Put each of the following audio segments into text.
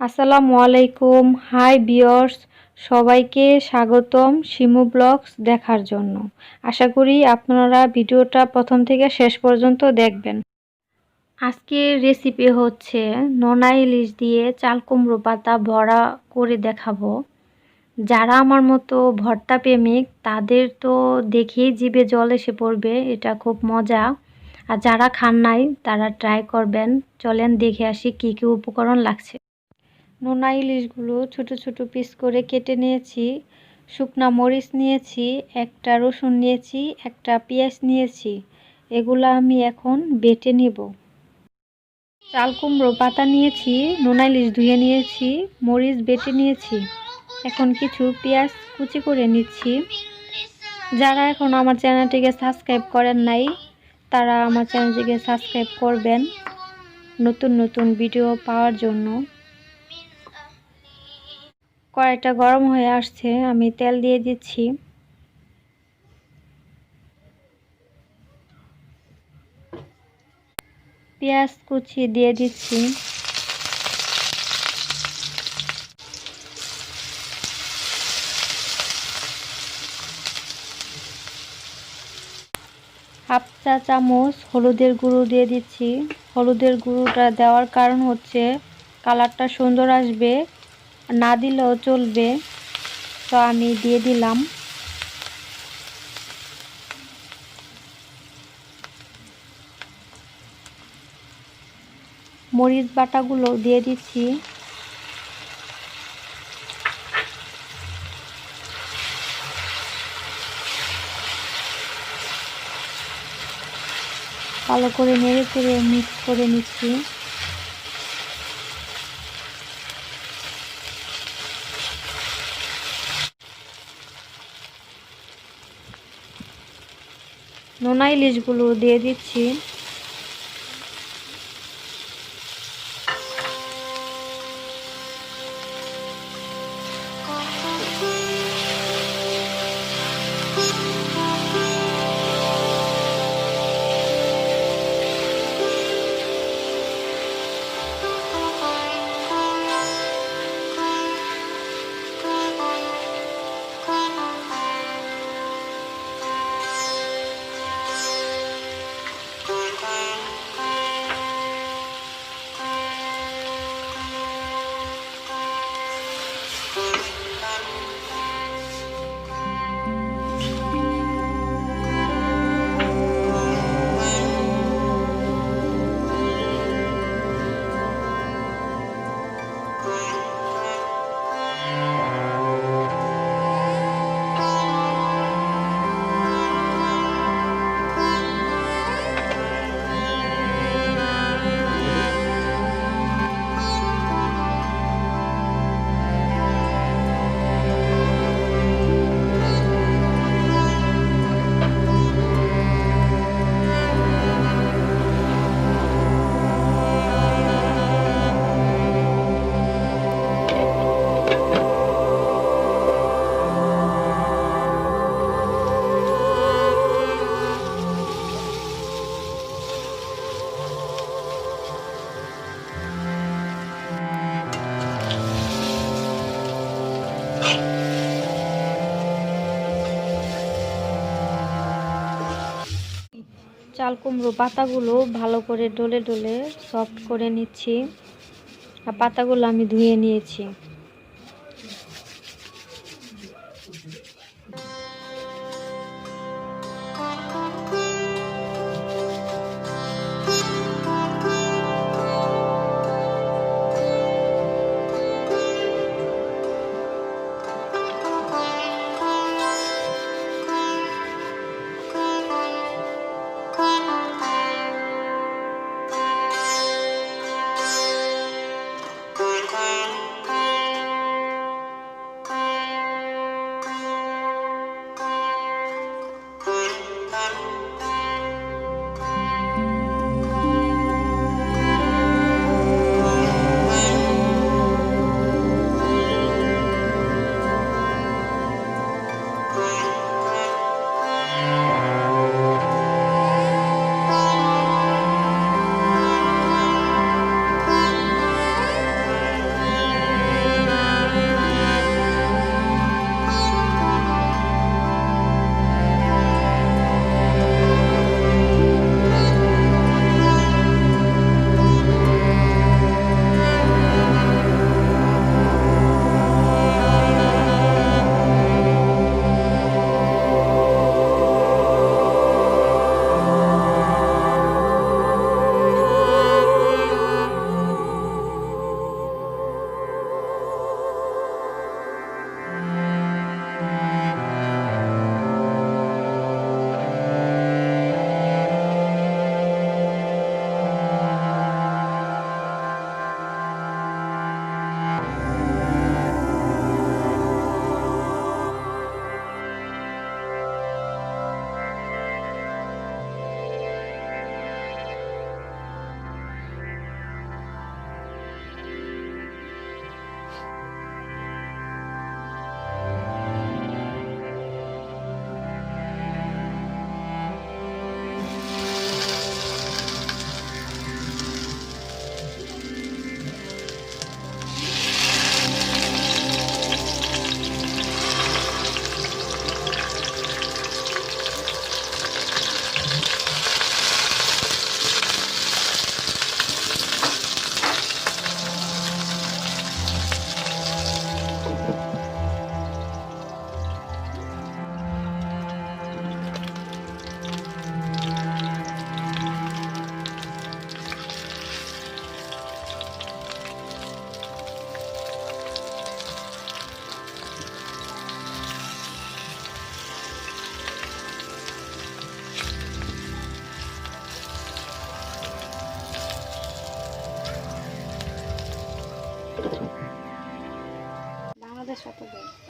আসসালামু আলাইকুম। Hi viewers, সবাইকে স্বাগতম শিমু ব্লগস দেখার জন্য। আশা করি আপনারা ভিডিওটা প্রথম থেকে শেষ পর্যন্ত দেখবেন। আজকের রেসিপি হচ্ছে নোনা ইলিশ দিয়ে চাল কুমড়ো পাতা ভরা করে দেখাবো। যারা আমার মতো ভর্তা প্রেমিক তাদের তো দেখেই জিভে জল এসে পড়বে, এটা খুব মজা। আর যারা খান নাই তারা ট্রাই করবেন। চলেন দেখে আসি কী কী উপকরণ লাগছে। নোনা ইলিশগুলো ছোট ছোট পিস করে কেটে নিয়েছি। শুকনা মরিচ নিয়েছি, একটা রসুন নিয়েছি, একটা পেঁয়াজ নিয়েছি। এগুলো আমি এখন বেটে নেব। চাল কুমড়ো পাতা নিয়েছি, নোনা ইলিশ ধুয়ে নিয়েছি, মরিচ বেটে নিয়েছি। এখন কিছু পেঁয়াজ কুচি করে নিচ্ছি। যারা এখন আমার চ্যানেলটিকে সাবস্ক্রাইব করেন নাই তারা আমার চ্যানেলটিকে সাবস্ক্রাইব করবেন নতুন নতুন ভিডিও পাওয়ার জন্য। কড়াইটা গরম হয়ে আসছে, আমি তেল দিয়ে দিচ্ছি। পেঁয়াজ কুচি দিয়ে দিচ্ছি। হাফ চা চামচ হলুদের গুঁড়ো দিয়ে দিচ্ছি। হলুদের গুঁড়োটা দেওয়ার কারণ হচ্ছে কালারটা সুন্দর আসবে, না দিলেও চলবে, তো আমি দিয়ে দিলাম। মরিচ বাটাগুলো দিয়ে দিচ্ছি। ভালো করে নেড়ে চেড়ে মিক্স করে নিচ্ছি। নোনা ইলিশগুলো দিয়ে দিচ্ছি। চাল কুমড়ো পাতাগুলো ভালো করে ডলে ডলে সফট করে নিচ্ছি। আর পাতাগুলো আমি ধুয়ে নিয়েছি।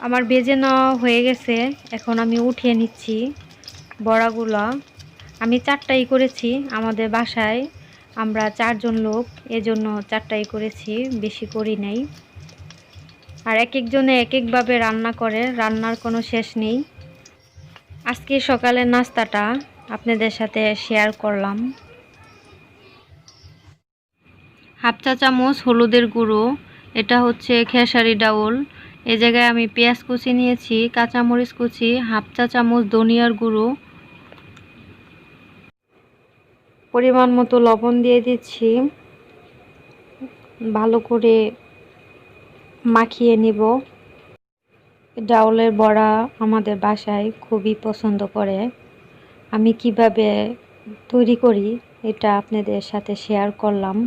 আমার ভেজে নেওয়া হয়ে গেছে, এখন আমি উঠিয়ে নিচ্ছি বড়াগুলো। আমি 4টাই করেছি, আমাদের বাসায় আমরা 4জন লোক, এজন্য 4টাই করেছি, বেশি করি নাই। আর এক একজনে এক একভাবে রান্না করে, রান্নার কোনো শেষ নেই। আজকে সকালের নাস্তাটা আপনাদের সাথে শেয়ার করলাম। হাফ চা চামচ হলুদের গুঁড়ো, এটা হচ্ছে খেসারি ডাউল। এই জায়গায় আমি পেঁয়াজ কুচি নিয়েছি, কাঁচামরিচ কুচি, হাফ চা চামচ ধনিয়ার গুঁড়ো, পরিমাণ মতো লবণ দিয়ে দিচ্ছি। ভালো করে মাখিয়ে নিব। ডাউলের বড়া আমাদের বাসায় খুবই পছন্দ করে। আমি কিভাবে তৈরি করি এটা আপনাদের সাথে শেয়ার করলাম।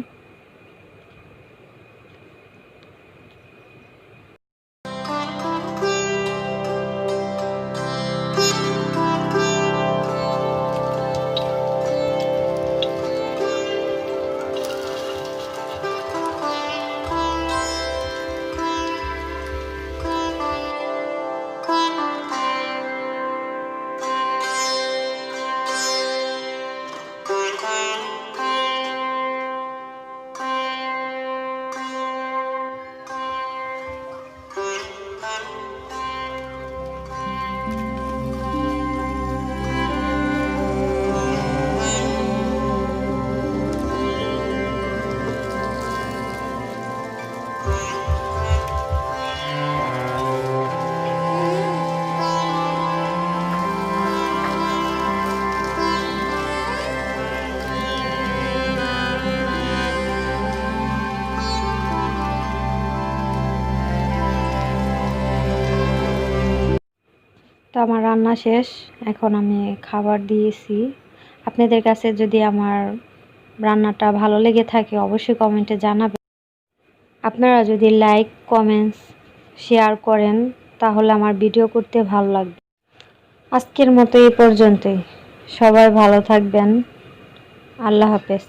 তো আমার রান্না শেষ, এখন আমি খাবার দিয়েছি। আপনাদের কাছে যদি আমার রান্নাটা ভালো লেগে থাকে অবশ্যই কমেন্টে জানাবেন। আপনারা যদি লাইক, কমেন্টস, শেয়ার করেন তাহলে আমার ভিডিও করতে ভালো লাগবে। আজকের মতো এই পর্যন্তই। সবাই ভালো থাকবেন। আল্লাহ হাফেজ।